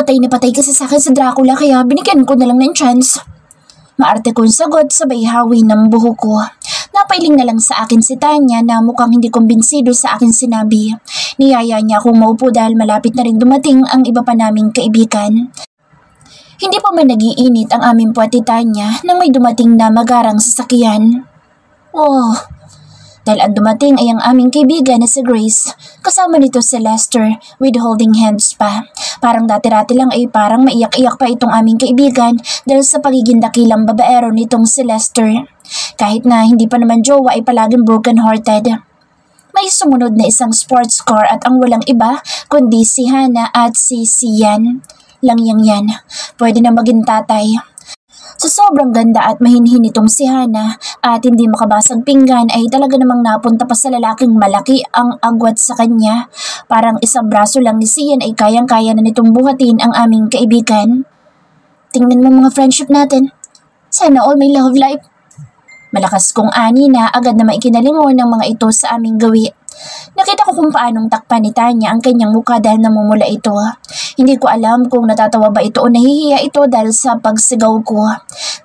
Patay na patay kasi sa akin sa Dracula kaya binigyan ko na lang ng chance. Maarte kong sagot sabay hawi ng buhok ko. Napailing na lang sa akin si Tanya na mukhang hindi kumbinsido sa akin sinabi. Niyaya niya akong maupo dahil malapit na rin dumating ang iba pa naming kaibigan. Hindi pa man nagiinit ang aming puwati Tanya nang may dumating na magarang sasakyan. Oh, dahil ang dumating ay ang aming kaibigan na si Grace. Kasama nito si Lester with holding hands pa. Parang dati-rati lang ay parang maiyak-iyak pa itong aming kaibigan dahil sa pagiging dakilang babaero nitong si Lester. Kahit na hindi pa naman jowa ay palaging broken-hearted. May sumunod na isang sports car at ang walang iba kundi si Hannah at si Sian. Lang yan. Pwede na maging tatay. Sa sobrang ganda at mahinhin nitong si Hannah at hindi makabasag pinggan ay talaga namang napunta pa sa lalaking malaki ang agwat sa kanya. Parang isang braso lang ni Sian ay kayang-kaya na nitong buhatin ang aming kaibigan. Tingnan mo mga friendship natin. Sana all may love life. Malakas kong ani na agad na maikinalingon ng mga ito sa aming gawi. Nakita ko kung paanong takpan ni Tanya ang kanyang mukha dahil namumula ito. Hindi ko alam kung natatawa ba ito o nahihiya ito dahil sa pagsigaw ko.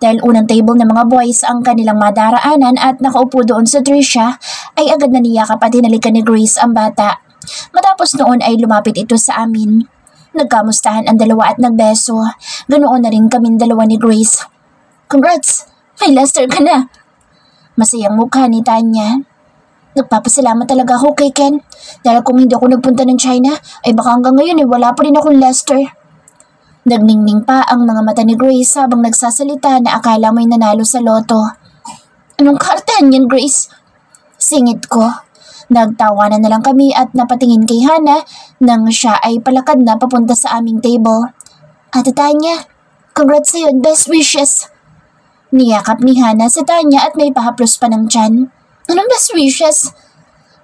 Dahil unang table ng mga boys ang kanilang madaraanan at nakaupo doon sa Trisha, ay agad na niyakap at hinalikan ni Grace ang bata. Matapos noon ay lumapit ito sa amin. Nagkamustahan ang dalawa at nagbeso. Ganoon na rin kaming dalawa ni Grace. Congrats! May Lester ka na! Masayang mukha ni Tanya. Nagpapasalamat talaga ako kay Ken. Dahil kung hindi ako nagpunta ng China, ay baka hanggang ngayon ay wala pa rin akong Lester. Nagningning pa ang mga mata ni Grace habang nagsasalita na akala mo'y nanalo sa loto. Anong kartahan yan, Grace? Singit ko. Nagtawanan na lang kami at napatingin kay Hannah nang siya ay palakad na papunta sa aming table. Ate Tanya, congrats sa'yo and best wishes. Niyakap ni Hannah si Tanya at may pahaplos pa ng tiyan. Anong best wishes?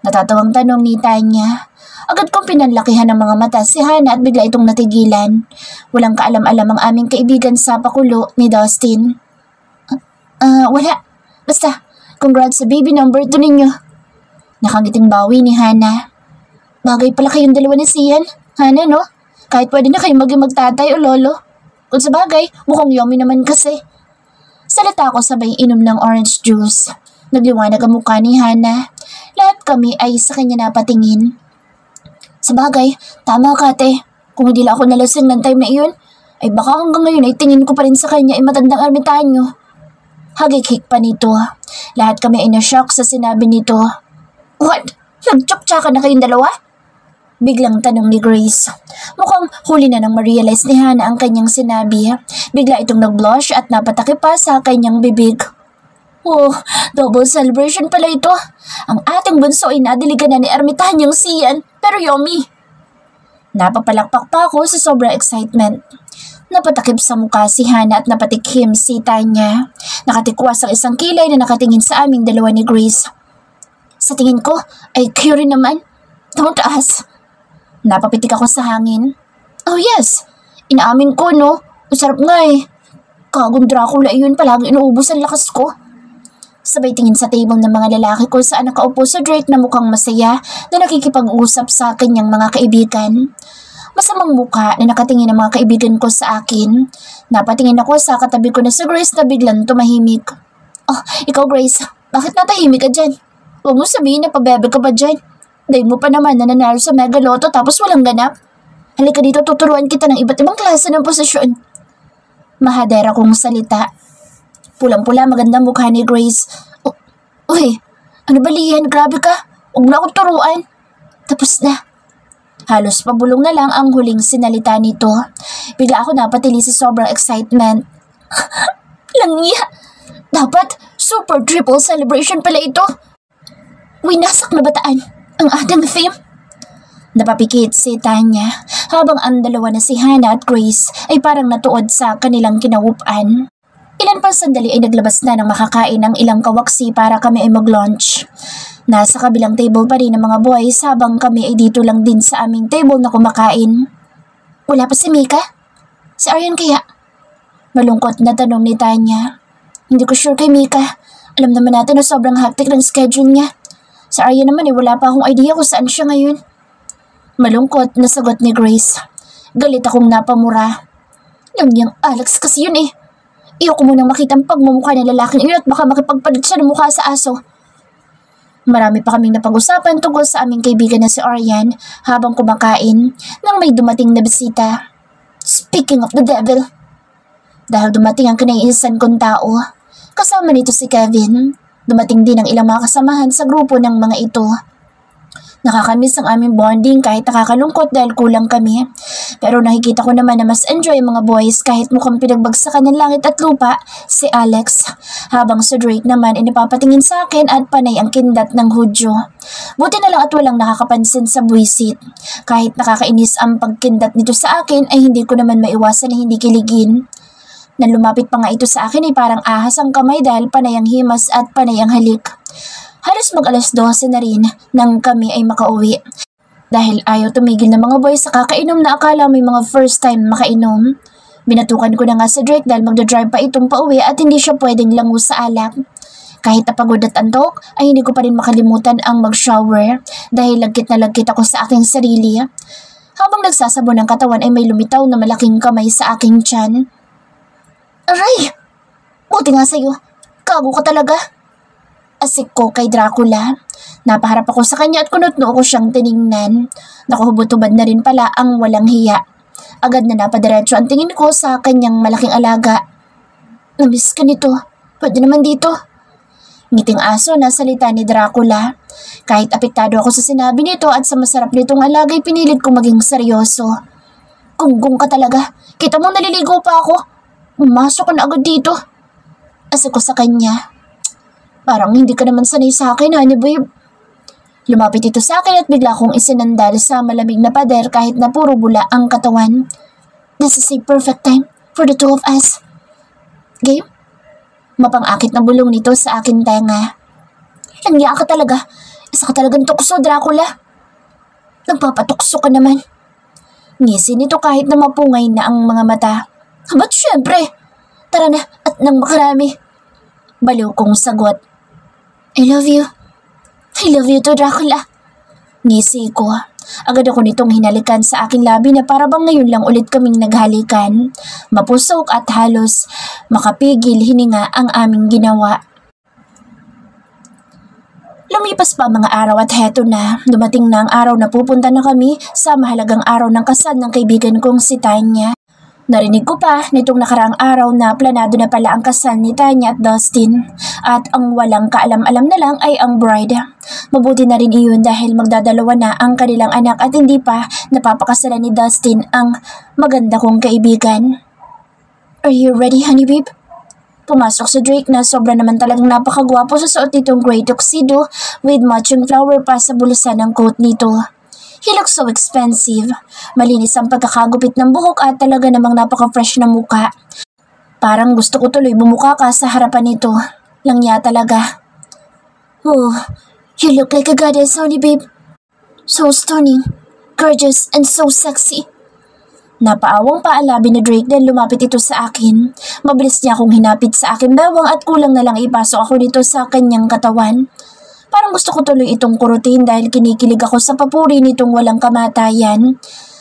Natatawang tanong ni Tanya. Agad kong pinanlakihan ng mga mata si Hannah at bigla itong natigilan. Walang kaalam-alam ang aming kaibigan sa pakulo ni Dustin. Wala. Basta, congrats sa baby number 2 ninyo. Nakangiting bawi ni Hannah. Bagay pala kayong dalawa ni Sian. Hannah, no? Kahit pwede na kayong maging magtatay o lolo. Kung sa bagay, mukhang yummy naman kasi. Salita ko sabay inom ng orange juice. Nagliwanag ang mukha ni Hannah. Lahat kami ay sa kanya napatingin. Sa bagay, tama ka ate. Kung hindi lang ako nalasing ng time na iyon, ay baka hanggang ngayon ay tingin ko pa rin sa kanya ay matandang ermitanyo. Hagik-hik pa nito. Lahat kami ay na-shock sa sinabi nito. What? Nag-tsak-tsakan na kayong dalawa? Biglang tanong ni Grace. Mukhang huli na nang ma-realize ni Hannah ang kanyang sinabi. Bigla itong nag-blush at napatakip pa sa kanyang bibig. Oh, double celebration pala ito. Ang ating bunso ay nadiligan na ni ermitanyong Sian, pero yummy. Napapalakpak pa ako sa sobrang excitement. Napatakip sa mukha si Hannah at napatikhim si Tanya. Nakatikwas ang isang kilay na nakatingin sa aming dalawa ni Grace. Sa tingin ko, ay curie naman. Don't ask. Napapitik ako sa hangin. Oh yes, inaamin ko no. Masarap nga eh. Kagong Dracula yun, palagi inuubos ang lakas ko. Sabay tingin sa table ng mga lalaki kung saan nakaupo sa Drake na mukhang masaya na nakikipag-usap sa kanyang mga kaibigan. Masamang mukha na nakatingin ang mga kaibigan ko sa akin. Napatingin ako sa katabi ko na si Grace na biglang tumahimik. Oh, ikaw Grace, bakit natahimik ka dyan? Huwag mo sabihin na pabebe ka ba dyan? Dahil mo pa naman na nanalo sa Mega Lotto tapos walang ganap. Halika dito, tuturuan kita ng iba't ibang klase ng posisyon. Mahadera kong salita. Pulang-pula magandang mukha ni Grace. Uy, ano ba Lian? Grabe ka. Huwag na akong turuan. Tapos na. Halos pabulong na lang ang huling sinalita nito. Bigla ako napatili sa sobrang excitement. Langya! Dapat super triple celebration pala ito. Winasak na bataan ang ating theme. Napapikit si Tanya habang ang dalawa na si Hannah at Grace ay parang natuod sa kanilang kinaupan. Ilan pang sandali ay naglabas na ng makakain ng ilang kawaksi para kami ay mag-lunch. Nasa kabilang table pa rin ang mga boys habang kami ay dito lang din sa aming table na kumakain. Wala pa si Mika? Si Aryan kaya? Malungkot na tanong ni Tanya. Hindi ko sure kay Mika. Alam naman natin na sobrang hectic ng schedule niya. Si Aryan naman ay wala pa akong idea kung saan siya ngayon. Malungkot na sagot ni Grace. Galit akong napamura. Yang Alex kasi yun eh. Iyoko munang makita ang pagmumukha ng lalaking iyon at baka makipagpalit siya ng mukha sa aso. Marami pa kaming napag-usapan tungkol sa aming kaibigan na si Orian habang kumakain nang may dumating na bisita. Speaking of the devil, dahil dumating ang kinaiisan kong tao, kasama nito si Kevin, dumating din ang ilang mga kasamahan sa grupo ng mga ito. Nakakamiss ang aming bonding kahit nakakalungkot dahil kulang kami. Pero nakikita ko naman na mas enjoy ang mga boys kahit mukhang pinagbagsakan ng langit at lupa si Alex. Habang si Drake naman ay napapatingin sa akin at panay ang kindat ng Hudyo. Buti na lang at walang nakakapansin sa buwisit. Kahit nakakainis ang pagkindat nito sa akin ay hindi ko naman maiwasan na hindi kiligin. Nang lumapit pa nga ito sa akin ay parang ahas ang kamay dahil panay ang himas at panay ang halik. Halos mag-alas 12 na rin nang kami ay makauwi. Dahil ayaw tumigil ng mga boys sa kakainom na akala may mga first time makainom. Binatukan ko na nga sa Drake dahil magdadrive pa itong pauwi at hindi siya pwedeng lango sa alak. Kahit napagod at antok ay hindi ko pa rin makalimutan ang mag-shower dahil lagkit na lagkit ako sa aking sarili. Habang nagsasabon ng katawan ay may lumitaw na malaking kamay sa aking tiyan. Aray! Buti nga sa'yo. Gago ka talaga. Asik ko kay Dracula. Napaharap ako sa kanya at kunot-noo ko siyang tiningnan. Nakuhubot-hubad na rin pala ang walang hiya. Agad na napadiretso ang tingin ko sa kanyang malaking alaga. Namiss ka nito. Pwede naman dito. Ngiting aso na salita ni Dracula. Kahit apektado ako sa sinabi nito at sa masarap nitong alaga ay pinilit kong maging seryoso. Gunggong ka talaga. Kita mo naliligo pa ako. Umasok ka na agad dito. Asik ko sa kanya. Parang hindi ka naman sanay sa akin, honey babe. Lumapit ito sa akin at bigla kong isinandal sa malamig na pader kahit na puro bula ang katawan. This is a perfect time for the two of us. Game? Mapang-akit na bulong nito sa akin tenga. Langya ka talaga. Isa ka talagang tukso, Dracula. Nagpapatukso ka naman. Ngisi nito kahit na mapungay na ang mga mata. Ba't syempre? Tara na at nang makarami. Baliw kong sagot. I love you. I love you too, Dracula. Ngisi ko. Agad ako nitong hinalikan sa aking labi na para bang ngayon lang ulit kaming naghalikan. Mapusok at halos makapigil hininga ang aming ginawa. Lumipas pa mga araw at heto na, dumating na ang araw na pupunta na kami sa mahalagang araw ng kasal ng kaibigan kong si Tanya. Narinig ko pa nitong nakaraang araw na planado na pala ang kasal ni Tanya at Dustin at ang walang kaalam-alam na lang ay ang bride. Mabuti na rin iyon dahil magdadalawa na ang kanilang anak at hindi pa napapakasalan ni Dustin ang maganda kong kaibigan. Are you ready, honey babe? Pumasok si Drake na sobra naman talagang napakagwapo sa suot nitong gray tuxedo with matching flower pa sa bulusan ng coat nito. He looks so expensive. Malinis ang pagkakagupit ng buhok at talaga namang napaka-fresh na muka. Parang gusto ko tuloy bumuka ka sa harapan nito. Langya talaga. Oh, you look like a goddess, honey babe. So stunning, gorgeous, and so sexy. Napaawang paalabi ni Drake dahil lumapit ito sa akin. Mabilis niya akong hinapit sa akin bewang at kulang na lang ipasok ako dito sa kanyang katawan. Parang gusto ko tuloy itong kurutin dahil kinikilig ako sa papuri nitong walang kamatayan.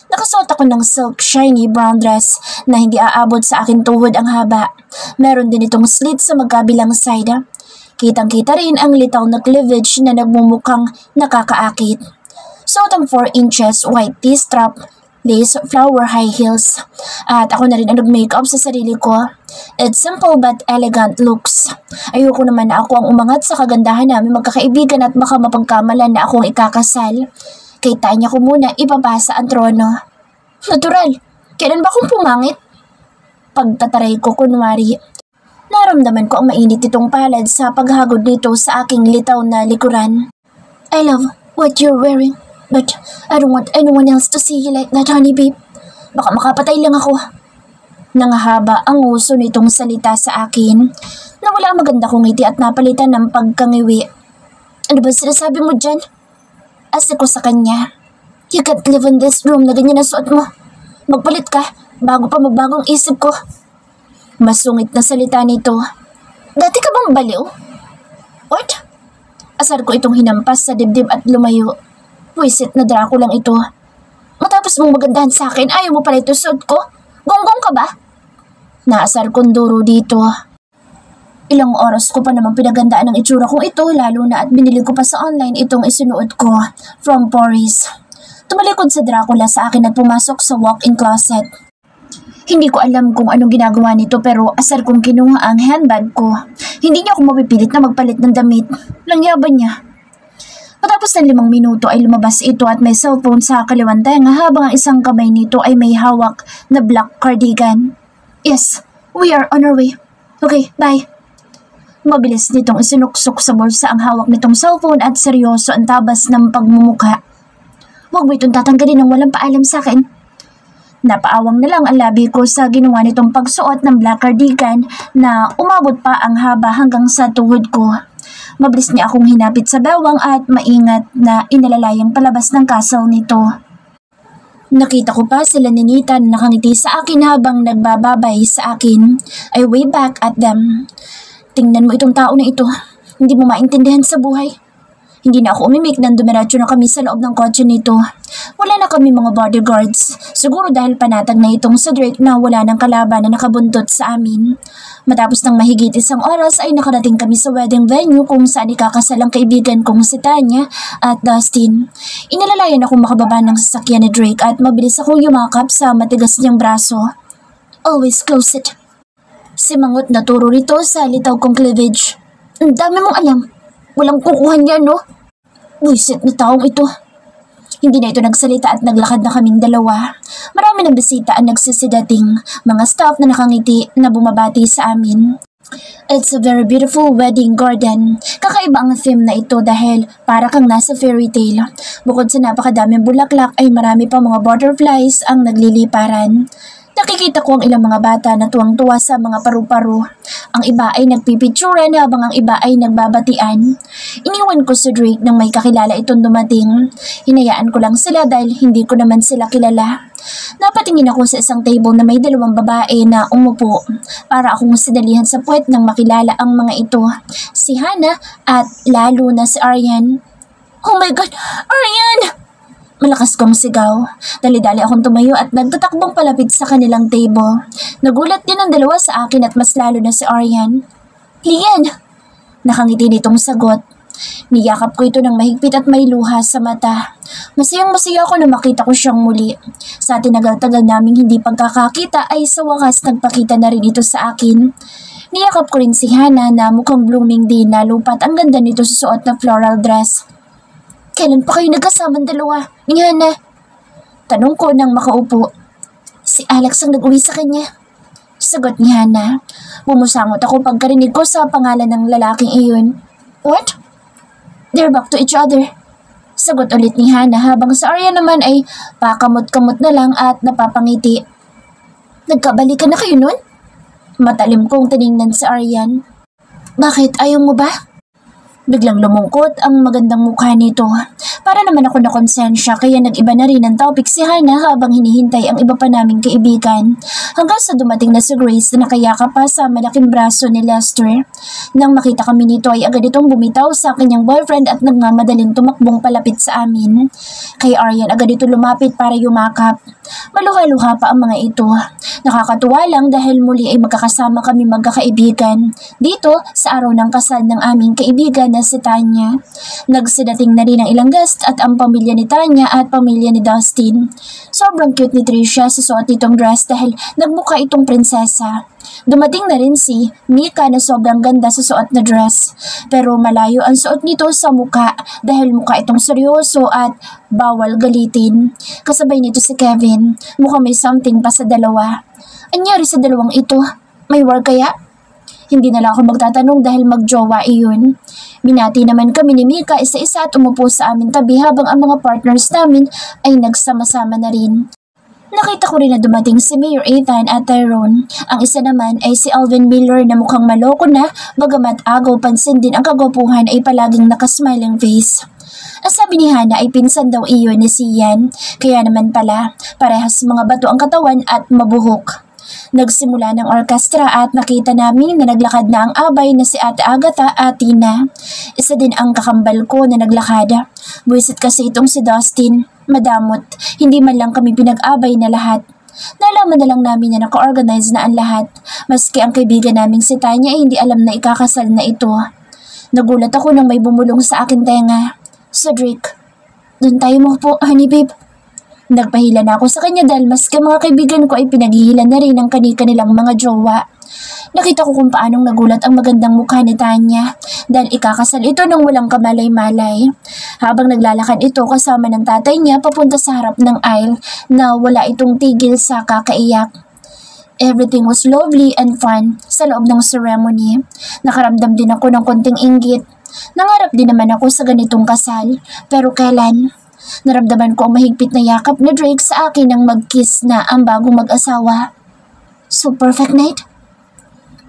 Nakasuot ako ng silk shiny brown dress na hindi aabot sa akin tuhod ang haba. Meron din itong slit sa magkabilang side. Kitang-kita rin ang litaw na cleavage na nagmumukhang nakakaakit. Suot ang 4 inches white T-strap, lace flower high heels. At ako na rin ang nag-makeup sa sarili ko. It's simple but elegant looks. Ayoko naman na ako ang umangat sa kagandahan namin magkakaibigan at baka mapagkamalan na akong ikakasal. Kay Tanya ko muna ipapasa ang trono. Natural, kailan ba akong pumangit? Pagtataray ko kunwari. Naramdaman ko ang mainit itong palad sa paghagod nito sa aking litaw na likuran. I love what you're wearing, but I don't want anyone else to see you like that, honey babe. Baka makapatay lang ako. Nangahaba ang uso nitong salita sa akin. Nawala ang maganda kong ngiti at napalitan ng pagkangiwi. Ano ba sinasabi mo dyan? Asik ko sa kanya. You can't live in this room na ganyan ang suot mo. Magpalit ka bago pa magbagong isip ko. Masungit na salita nito. Dati ka bang baliw? What? Asar ko itong hinampas sa dibdib at lumayo. Puwisit na Draculang ito. Matapos mong magandahan sa akin, ayaw mo pala ito suot ko? Gonggong ka ba? Naasar kong duro dito. Ilang oras ko pa namang pinagandaan ng itsura kong ito, lalo na at binili ko pa sa online itong isinuot ko from Paris. Tumalikod sa Dracula sa akin at pumasok sa walk-in closet. Hindi ko alam kung anong ginagawa nito pero asar kong kinuha ang handbag ko. Hindi niya ako mapipilit na magpalit ng damit. Langyaban niya. Matapos ng 5 minuto ay lumabas ito at may cellphone sa kaliwang tenga habang ang isang kamay nito ay may hawak na black cardigan. Yes, we are on our way. Okay, bye. Mabilis nitong isinuksok sa bulsa ang hawak nitong cellphone at seryoso ang tabas ng pagmumukha. Huwag mo itong tatanggalin ng walang paalam sa akin. Napaawang na lang ang labi ko sa ginawa nitong pagsuot ng black cardigan na umabot pa ang haba hanggang sa tuhod ko. Mabilis niya akong hinapit sa bewang at maingat na inalalayang palabas ng castle nito. Nakita ko pa sila ni Nita na nakangiti sa akin habang nagbababay sa akin. I waved back at them. Tingnan mo itong tao na ito. Hindi mo maintindihan sa buhay. Hindi na ako umimik nang dumiretso na kami sa loob ng kotse nito. Wala na kami mga bodyguards. Siguro dahil panatag na itong si Drake na wala ng kalaban na nakabuntot sa amin. Matapos ng mahigit 1 oras ay nakarating kami sa wedding venue kung saan ikakasal ang kaibigan kong si Tanya at Dustin. Inalalayan akong makababa ng sasakyan ni Drake at mabilis akong yumakap sa matigas niyang braso. Always close it. Simangot na turo rito sa litaw kong cleavage. Ang dami mong alam. Walang kukuha niya, no? Buisit na taong ito. Hindi na ito nagsalita at naglakad na kaming dalawa. Marami ng bisita ang nagsisidating, mga staff na nakangiti na bumabati sa amin. It's a very beautiful wedding garden. Kakaiba ang theme na ito dahil para kang nasa fairy tale. Bukod sa napakadaming bulaklak ay marami pa mga butterflies ang nagliliparan. Nakikita ko ang ilang mga bata na tuwang-tuwa sa mga paru-paro. Ang iba ay nagpipicturan habang ang iba ay nagbabatian. Iniwan ko si Drake nang may kakilala itong dumating. Hinayaan ko lang sila dahil hindi ko naman sila kilala. Napatingin ako sa isang table na may 2 babae na umupo. Para akong sinalihan sa puwet nang makilala ang mga ito. Si Hannah at lalo na si Aryan. Oh my God! Aryan! Malakas kong sigaw. Dali-dali akong tumayo at nagtatakbong palapit sa kanilang table. Nagulat din ang dalawa sa akin at mas lalo na si Aryan. Lian! Nakangiti nitong sagot. Niyakap ko ito ng mahigpit at may luha sa mata. Masayang-masaya ako na makita ko siyang muli. Sa tinagal-tagal naming hindi pagkakakita ay sa wakas nagpakita na rin ito sa akin. Niyakap ko rin si Hannah na mukhang blooming din na lupat ang ganda nito sa suot na floral dress. Kailan pa kayo nagkasamang dalawa ni Hannah? Tanong ko nang makaupo. Si Alex ang nag-uwi sa kanya. Sagot ni Hannah. Bumusangot ako pagkarinig ko sa pangalan ng lalaking iyon. What? They're back to each other. Sagot ulit ni Hannah habang sa Arya naman ay pakamot-kamot na lang at napapangiti. Nagkabalikan na kayo nun? Matalim kong tiningnan sa Aryan. Bakit ayaw mo ba? Biglang lumungkot ang magandang mukha nito. Para naman ako na konsensya kaya nag-iba na rin ang topic si Hannah habang hinihintay ang iba pa naming kaibigan. Hanggang sa dumating na si Grace na nakayakap pa sa malaking braso ni Lester. Nang makita kami nito ay agad itong bumitaw sa kanyang boyfriend at nagmamadaling tumakbong palapit sa amin. Kay Aryan agad ito lumapit para yumakap. Maluha-luha pa ang mga ito. Nakakatuwa lang dahil muli ay magkakasama kami magkakaibigan. Dito sa araw ng kasal ng aming kaibigan na si Tanya. Nagsidating na rin ang ilang guest at ang pamilya ni Tanya at pamilya ni Dustin. Sobrang cute ni Tricia sa suot nitong dress dahil nagmukha itong prinsesa. Dumating na rin si Mika na sobrang ganda sa suot na dress. Pero malayo ang suot nito sa mukha dahil mukha itong seryoso at bawal galitin. Kasabay nito si Kevin. Mukhang may something pa sa dalawa. Anyari sa dalawang ito? May war kaya? Hindi na lang ako magtatanong dahil magjowa iyon. Binati naman kami ni Mika isa-isa at umupo sa aming tabi habang ang mga partners namin ay nagsama-sama na rin. Nakita ko rin na dumating si Mayor Ethan at Tyrone. Ang isa naman ay si Alvin Miller na mukhang maloko na bagamat agaw pansin din ang kagwapuhan ay palaging nakasmiling face. Ang sabi ni Hannah ay pinsan daw iyon ni Sian, kaya naman pala parehas mga bato ang katawan at mabuhok. Nagsimula ng orkestra at nakita namin na naglakad na ang abay na si Ate Agatha at Tina. Isa din ang kakambal ko na naglakad. Buwisit kasi itong si Dustin. Madamot, hindi man lang kami pinag-abay na lahat. Nalaman na lang namin na naka-organize na ang lahat. Maski ang kaibigan naming si Tanya ay hindi alam na ikakasal na ito. Nagulat ako nang may bumulong sa akin tenga. Cedric, doon tayo mo po, honey babe. Nagpahila na ako sa kanya dahil maski mga kaibigan ko ay pinaghihilan na rin ang kanilang mga jowa. Nakita ko kung paanong nagulat ang magandang mukha ni Tanya dahil ikakasal ito ng walang kamalay-malay. Habang naglalakad ito kasama ng tatay niya papunta sa harap ng aisle na wala itong tigil sa kakaiyak. Everything was lovely and fun sa loob ng ceremony. Nakaramdam din ako ng konting inggit. Nangarap din naman ako sa ganitong kasal, pero kailan? Naramdaman ko ang mahigpit na yakap ni Drake sa akin nang mag-kiss na ang bagong mag-asawa. So perfect night?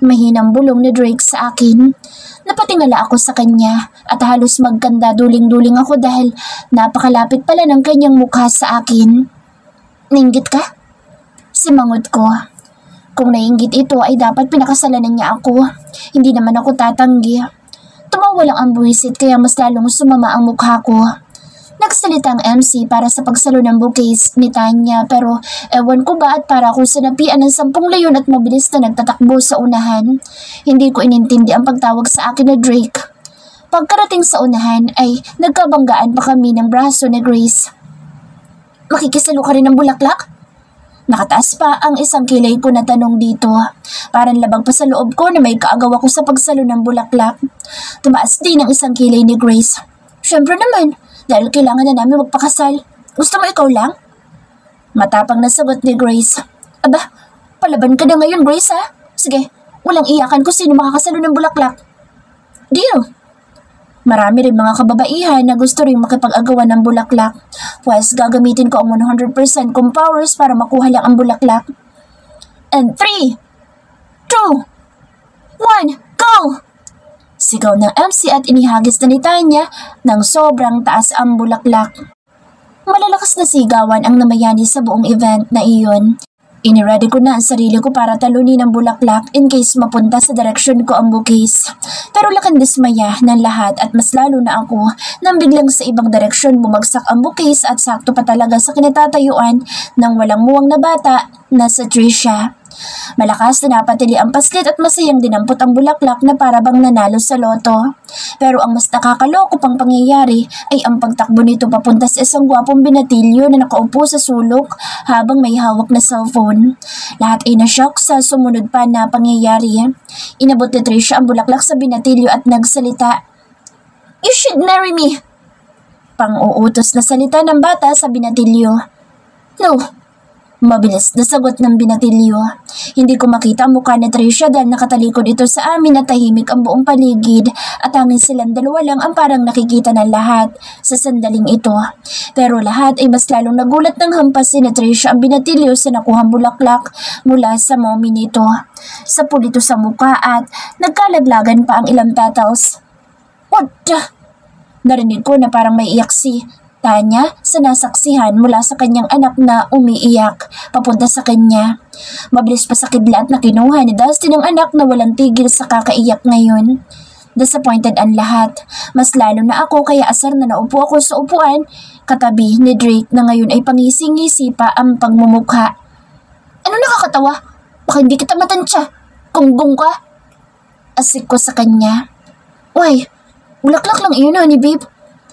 Mahinang bulong ni Drake sa akin. Napatingala ako sa kanya at halos magkanda duling-duling ako dahil napakalapit pala ng kanyang mukha sa akin. Nainggit ka? Simangot ko. Kung nainggit ito ay dapat pinakasalanan niya ako. Hindi naman ako tatanggi. Tumawa lang ang buwisit kaya mas lalong sumama ang mukha ko. Nagsalita ang MC para sa pagsalo ng bouquets ni Tanya pero ewan ko ba at para ako sinapian ng 10 leyon at mabilis na nagtatakbo sa unahan. Hindi ko inintindi ang pagtawag sa akin na Drake. Pagkarating sa unahan ay nagkabanggaan pa kami ng braso ni Grace. Makikisalo ka rin ng bulaklak? Nakataas pa ang isang kilay ko na tanong dito. Parang labag pa sa loob ko na may kaagaw ako sa pagsalo ng bulaklak. Tumaas din ang isang kilay ni Grace. Siyempre naman. Dahil kailangan na namin magpakasal. Gusto mo ikaw lang? Matapang na sagot ni Grace. Aba, palaban ka na ngayon, Grace ha? Sige, walang iyakan kung sino makakasalo ng bulaklak. Deal! Marami rin mga kababaihan na gusto rin makipag-agawan ng bulaklak. Pues gagamitin ko ang 100% kong powers para makuha lang ang bulaklak. And 3, 2, 1, go! Sigaw ng MC at inihagis na ni Tanya ng sobrang taas ang bulaklak. Malalakas na sigawan ang namayani sa buong event na iyon. Iniready ko na ang sarili ko para talunin ang bulaklak in case mapunta sa direksyon ko ang bouquets. Pero laking dismaya ng lahat at mas lalo na ako nang biglang sa ibang direksyon bumagsak ang bouquets at sakto pa talaga sa kinatatayuan ng walang muwang na bata na sa Trisha. Malakas na napatili ang paslit at masayang dinampot ang bulaklak na para bang nanalo sa loto. Pero ang mas nakakaloko pang pangyayari ay ang pagtakbo nito papunta sa isang gwapong binatilyo na nakaupo sa sulok habang may hawak na cellphone. Lahat ay nashock sa sumunod pa na pangyayari. Inabot ni Trisha ang bulaklak sa binatilyo at nagsalita. You should marry me! Pang-uutos na salita ng bata sa binatilyo. No. Mabilis na sagot ng binatilyo. Hindi ko makita ang mukha ni Trisha dahil nakatalikod ito sa amin at tahimik ang buong paligid at tanging silang dalawa lang ang parang nakikita ng lahat sa sandaling ito. Pero lahat ay mas lalong nagulat ng hampas si Trisha ang binatilyo sa nakuhang bulaklak mula sa mommy nito. Sapul ito sa mukha at nagkalaglagan pa ang ilang petals. What the? Narinig ko na parang may iyak si Tanya sa nasaksihan mula sa kanyang anak na umiiyak papunta sa kanya. Mabilis pa sa kidlat na kinuha ni Dustin ang anak na walang tigil sa kakaiyak ngayon. Disappointed ang lahat. Mas lalo na ako kaya asar na naupo ako sa upuan katabi ni Drake na ngayon ay pangisi-ngisi pa ang pagmumukha. Ano nakakatawa? Baka hindi kita matansya. Kunggong ka. Asik ko sa kanya. Why? Bulaklak lang iyon, honey babe.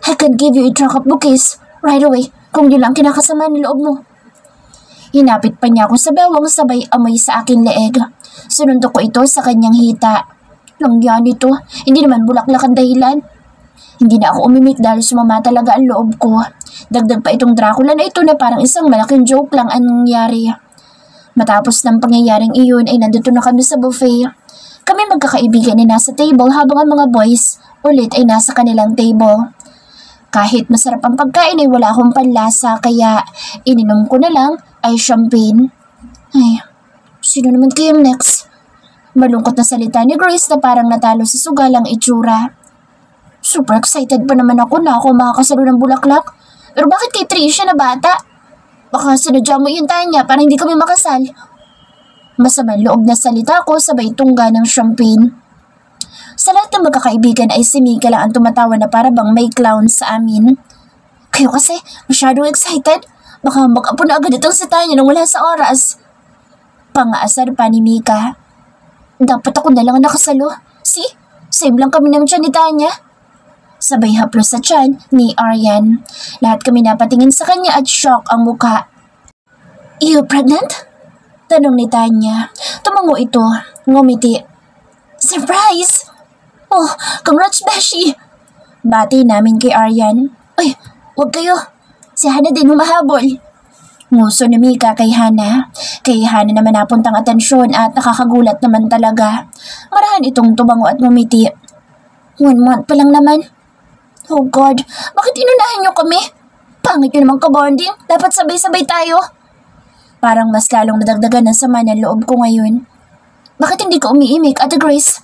I can give you a truck of bouquets right away kung yun lang kinakasama ng loob mo. Hinapit pa niya ako sa bewang sabay amoy sa akin leeg. Sinuntok ko ito sa kanyang hita. Langyan ito, hindi naman bulaklak ang dahilan. Hindi na ako umimik dahil sumama talaga ang loob ko. Dagdag pa itong Dracula na ito na parang isang malaking joke lang ang nangyari. Matapos ng pangyayaring iyon ay nandito na kami sa buffet. Kami magkakaibigan ay nasa table habang ang mga boys ulit ay nasa kanilang table. Kahit masarap ang pagkain ay wala akong panlasa kaya ininom ko na lang ay champagne. Ay, sino naman kayang next? Malungkot na salita ni Grace na parang natalo sa sugalang itsura. Super excited pa naman ako na ako makakasalo ng bulaklak. Pero bakit kay Trisha na bata? Baka sinadya mo yun Tanya para hindi kami makasal. Masamang loob na salita ko sabay tungga ng champagne. Sa lahat ng magkakaibigan ay si Mika lang ang tumatawa na para bang may clown sa amin. Kayo kasi masyadong excited. Baka mag-apo na agad itong si Tanya nang wala sa oras. Pangaasar pa ni Mika. Dapat ako na lang nakasalo. See? Same lang kami ng tiyan ni Tanya. Sabay haplos sa tiyan ni Aryan. Lahat kami napatingin sa kanya at shock ang mukha. You pregnant? Tanong ni Tanya. Tumango ito. Ngumiti. Surprise! Oh, congrats Beshi! Bati namin kay Aryan. Ay, wag kayo. Si Hana din humahabol. Nguso ni Mika kay Hana. Kay Hana naman napuntang atensyon at nakakagulat naman talaga. Marahan itong tumango at ngumiti. 1 month pa lang naman. Oh God, bakit inunahan niyo kami? Pangit niyo naman ka-bonding. Dapat sabay-sabay tayo. Parang mas lalong nadagdagan ng sama ng loob ko ngayon. Bakit hindi ka umiimik, Ate Grace?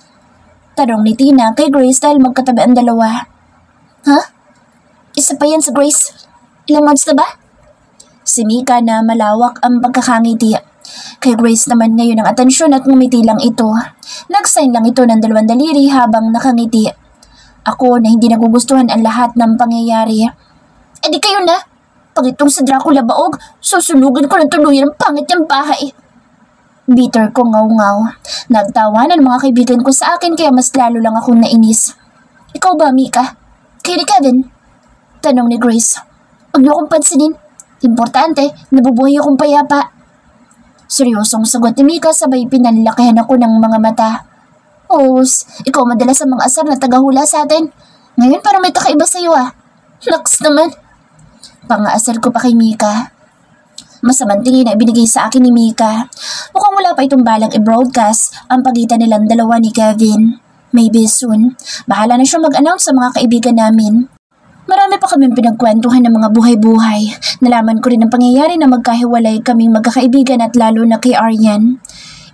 Tanong ni Tina kay Grace dahil magkatabi ang dalawa. Ha? Isa pa yan sa Grace. Ilang months na ba? Si Mika na malawak ang pagkakangiti. Kay Grace naman ngayon ang atensyon at ngumiti lang ito. Nag-sign lang ito ng 2 daliri habang nakangiti. Ako na hindi nagugustuhan ang lahat ng pangyayari. Eh di kayo na. Pag itong sa Dracula baog, susunugan ko ng tuluyan ang pangit niyang bahay. Bitter ko ngaw-ngaw. Nagtawanan mga kaibigan ko sa akin kaya mas lalo lang akong nainis. Ikaw ba, Mika? Kayo ni Kevin? Tanong ni Grace. Huwag niyo akong pansinin. Importante, nabubuhay akong payapa. Seryosong sagot ni Mika sabay pinanlakihan ako ng mga mata. Os, ikaw madalas sa mga asar na tagahula sa atin. Ngayon parang may kakaiba sa'yo ah. Naks naman. Pangaasar ko pa kay Mika. Masamang tingin na ibinigay sa akin ni Mika. Mukhang wala pa itong balang i-broadcast ang pagitan nilang dalawa ni Kevin. Maybe soon. Bahala na siya mag-announce sa mga kaibigan namin. Marami pa kaming pinagkwentuhan ng mga buhay-buhay. Nalaman ko rin ang pangyayari na magkahiwalay kaming magkakaibigan at lalo na kay Aryan.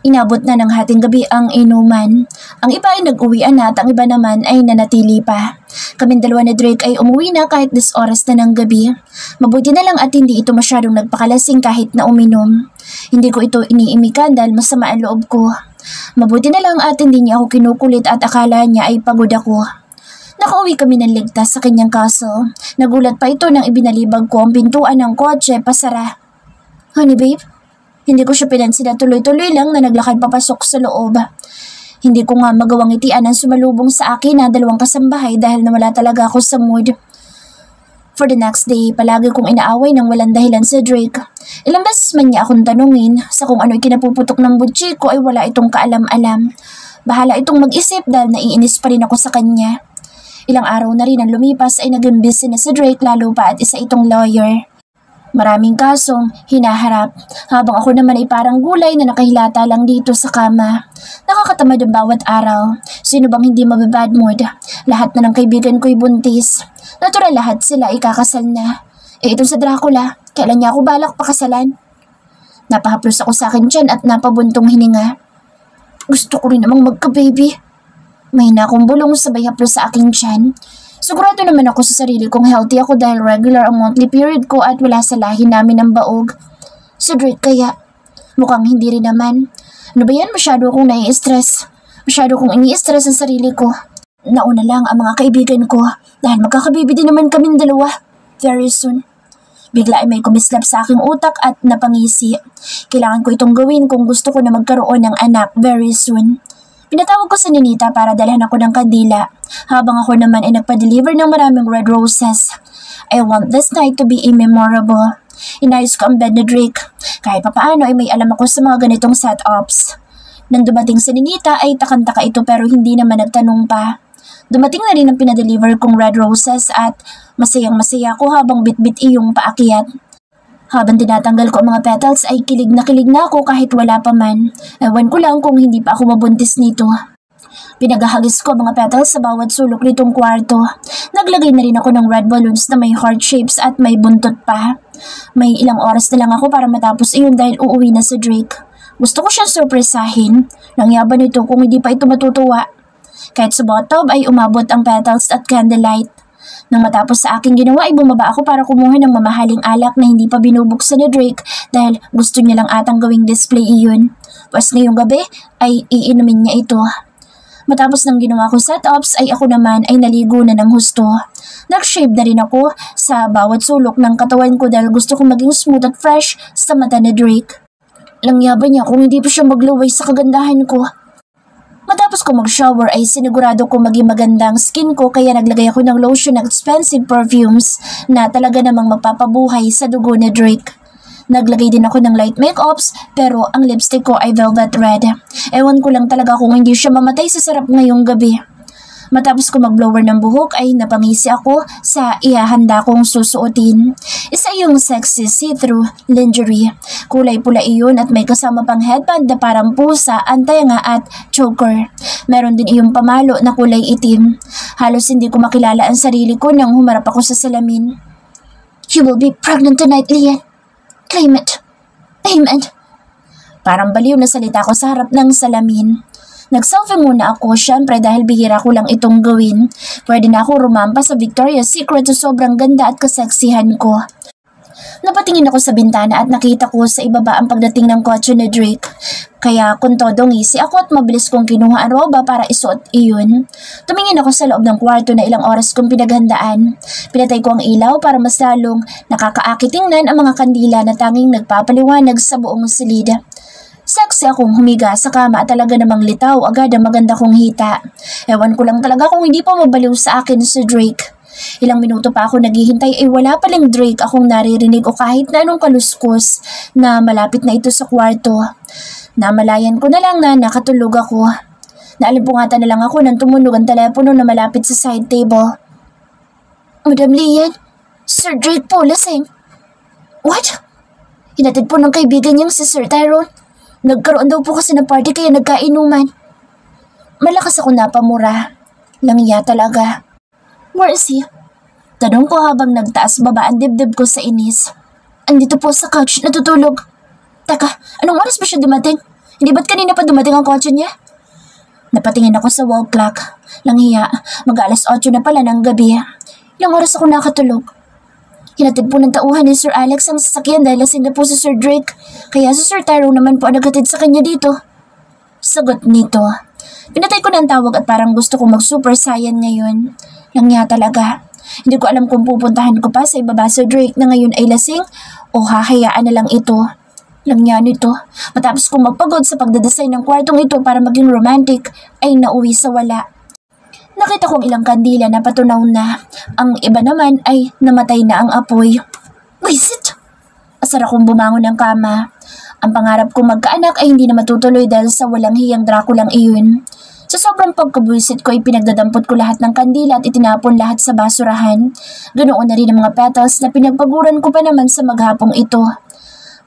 Inabot na ng hating gabi ang inuman. Ang iba ay nag-uwian na at ang iba naman ay nanatili pa. Kaming dalawa ni Drake ay umuwi na kahit 10 oras na ng gabi. Mabuti na lang at hindi ito masyadong nagpakalasing kahit na uminom. Hindi ko ito iniimikan dahil masama ang loob ko. Mabuti na lang at hindi niya ako kinukulit at akala niya ay pagod ako. Nakauwi kami ng ligtas sa kanyang kaso. Nagulat pa ito nang ibinalibag ko ang pintuan ng kotse pasara. Honey babe? Hindi ko siya pinansin na tuloy-tuloy lang na naglakad papasok sa loob. Hindi ko nga magawang itian ang sumalubong sa akin na 2 kasambahay dahil nawala talaga ako sa mood. For the next day, palagi kong inaaway ng walang dahilan sa Drake. Ilang beses man niya akong tanungin sa kung ano'y kinapuputok ng butchi ko ay wala itong kaalam-alam. Bahala itong mag-isip dahil naiinis pa rin ako sa kanya. Ilang araw na rin ang lumipas ay naging busy na si Drake lalo pa at isa itong lawyer. Maraming kasong hinaharap habang ako naman ay parang gulay na nakahilata lang dito sa kama. Nakakatamad ang bawat araw. Sino bang hindi mababad mood? Lahat na ng kaibigan ko'y buntis. Natural lahat sila ikakasal na. Eh itong sa Dracula, kailan niya ako balak pakasalan? Napahaplos ako sa akin dyan at napabuntong hininga. Gusto ko rin namang magka-baby. May na akong bulong sabay haplos sa aking tiyan. Sigurado naman ako sa sarili kong healthy ako dahil regular ang monthly period ko at wala sa lahi namin ng baog. So Drake kaya, mukhang hindi rin naman. Ano ba yan? Masyado akong nai-stress. Masyado akong ini-stress ang sarili ko. Nauna lang ang mga kaibigan ko dahil magkakabibi din naman kaming dalawa. Very soon. Bigla ay may kumislap sa aking utak at napangisi. Kailangan ko itong gawin kung gusto ko na magkaroon ng anak very soon. Pinatawag ko sa Ninita para dalhan ako ng kandila, habang ako naman ay nagpa-deliver ng maraming red roses. I want this night to be memorable. Inayos ko ang bed ni Drake. Kahit papaano ay may alam ako sa mga ganitong setups. Nang dumating sa Ninita ay takang-taka ito pero hindi naman nagtanong pa. Dumating na rin ang pinadeliver kong red roses at masayang-masaya ko habang bit-bit iyong paakyat. Habang tinatanggal ko ang mga petals ay kilig na ako kahit wala pa man. Ewan ko lang kung hindi pa ako mabuntis nito. Pinagahagis ko ang mga petals sa bawat sulok nitong kwarto. Naglagay na rin ako ng red balloons na may heart shapes at may buntot pa. May ilang oras na lang ako para matapos iyon dahil uuwi na si Drake. Gusto ko siyang surpresahin. Nangyaban nito kung hindi pa ito matutuwa. Kahit sa bathtub ay umabot ang petals at candlelight. Nang matapos sa aking ginawa ay bumaba ako para kumuha ng mamahaling alak na hindi pa binubuksan ni Drake dahil gusto niya lang atang gawing display iyon. Pwes ngayong gabi ay iinumin niya ito. Matapos ng ginawa ko setups ay ako naman ay naligo na ng husto. Nag-shave na rin ako sa bawat sulok ng katawan ko dahil gusto ko maging smooth at fresh sa mata ni Drake. Langyaban niya kung hindi pa siya magluway sa kagandahan ko. Matapos ko mag-shower ay sinigurado ko maging magandang skin ko kaya naglagay ako ng lotion ng expensive perfumes na talaga namang magpapabuhay sa dugo ni Drake. Naglagay din ako ng light makeups pero ang lipstick ko ay velvet red. Ewan ko lang talaga kung hindi siya mamatay sa sarap ngayong gabi. Matapos ko mag-blower ng buhok ay napangisi ako sa ihahanda kong susuotin. Isa yung sexy see-through lingerie. Kulay pula iyon at may kasama pang headband na parang pusa, antenga at choker. Meron din iyong pamalo na kulay itim. Halos hindi ko makilala ang sarili ko nang humarap ako sa salamin. You will be pregnant tonight, Lian. Claim it. Amen. Parang baliw na salita ko sa harap ng salamin. Nag-selfie muna ako, syempre dahil bihira ko lang itong gawin. Pwede na ako rumampa sa Victoria's Secret sa sobrang ganda at kaseksihan ko. Napatingin ako sa bintana at nakita ko sa ibaba ang pagdating ng kotse ni Drake. Kaya kung todo ngisi ako at mabilis kong kinuha ang roba para isuot iyon. Tumingin ako sa loob ng kwarto na ilang oras kong pinaghandaan. Pinatay ko ang ilaw para mas lalong nakakaakitingnan ang mga kandila na tanging nagpapaliwanag sa buong silid. Sexy akong humiga sa kama at talaga namang litaw agad ang maganda kong hita. Ewan ko lang talaga kung hindi pa mabaliw sa akin si Drake. Ilang minuto pa ako naghihintay ay wala palang Drake akong naririnig o kahit na anong kaluskos na malapit na ito sa kwarto. Namalayan ko na lang na nakatulog ako. Naalimpungatan na lang ako nang tumunog ang telepono na malapit sa side table. Madam Lian, Sir Drake po lasing. What? Hinatid po ng kaibigan niyang si Sir Tyrone. Nagkaroon daw po kasi ng party kaya nagkainuman. Malakas ako napamura. Langya talaga. Where is he? Tanong ko habang nagtaas baba ang dibdib ko sa inis. Andito po sa couch, natutulog. Teka, anong oras ba siya dumating? Hindi ba't kanina pa dumating ang kotse niya? Napatingin ako sa wall clock. Langhiya, mag-alas 8 na pala ng gabi. Ilang oras ako nakatulog. Hinatid po ng tauhan ni Sir Alex ang sasakyan dahil lasing na po si Sir Drake. Kaya si Sir Tyrone naman po ang naghatid sa kanya dito. Sagot nito. Pinatay ko ng tawag at parang gusto ko mag-super saiyan ngayon. Langya talaga. Hindi ko alam kung pupuntahan ko pa sa ibaba si Drake na ngayon ay lasing o hahayaan na lang ito. Langya nito. Matapos ko magpagod sa pagdadesign ng kwartong ito para maging romantic ay nauwi sa wala. Nakita kong ilang kandila na patunaw na. Ang iba naman ay namatay na ang apoy. Wisit! Asar akong bumangon ng kama. Ang pangarap kong magkaanak ay hindi na matutuloy dahil sa walang hiyang Draculang iyon. Sa sobrang pagkabuisit ko ay pinagdadampot ko lahat ng kandila at itinapon lahat sa basurahan. Ganoon na rin ang mga petals na pinagpaguran ko pa naman sa maghapong ito.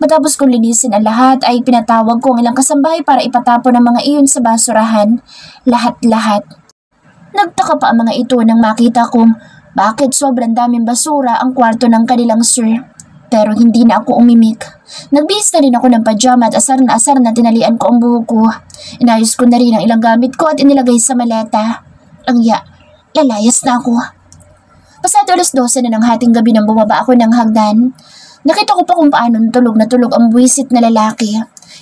Matapos kong linisin ang lahat ay pinatawag ko ang ilang kasambahay para ipatapon ang mga iyon sa basurahan. Lahat-lahat. Nagtaka pa ang mga ito nang makita kong bakit sobrang daming basura ang kwarto ng kanilang sir. Pero hindi na ako umimik. Nagbihis na rin ako ng pajama at asar na tinalian ko ang buhok ko. Inayos ko na rin ang ilang gamit ko at inilagay sa maleta. Lalayas na ako. Pasado alas 12 na ng hating gabi nang bumaba ako ng hagdan. Nakita ko pa kung paano tulog na tulog ang buwisit na lalaki.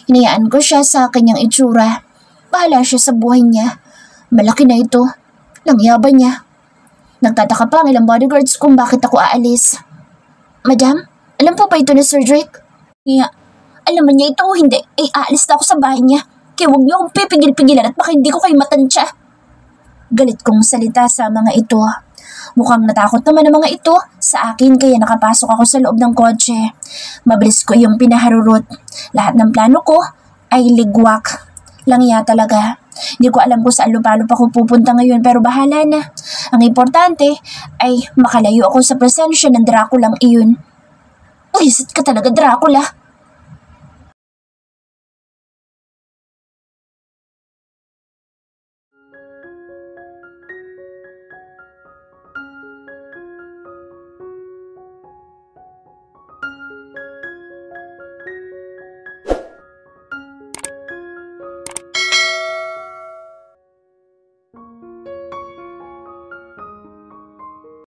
Hinayaan ko siya sa kanyang itsura. Bahala siya sa buhay niya. Malaki na ito. Langyaban niya. Nagtataka pa ang ilang bodyguards kung bakit ako aalis. Madam, alam po ba ito ni Sir Drake? Nga, alam niya ito o hindi, ay aalis na ako sa bahay niya. Kaya huwag niyo akong pipigil-pigilan at baka hindi ko kayo matansya. Galit kong salita sa mga ito. Mukhang natakot naman ang mga ito sa akin kaya nakapasok ako sa loob ng kotse. Mabilis ko yung pinaharurot. Lahat ng plano ko ay ligwak. Langya talaga. Hindi ko alam kung saan lupa ako pupunta ngayon pero bahala na. Ang importante ay makalayo ako sa presensya ng Draculang iyon. Wisit ka talaga, Dracula.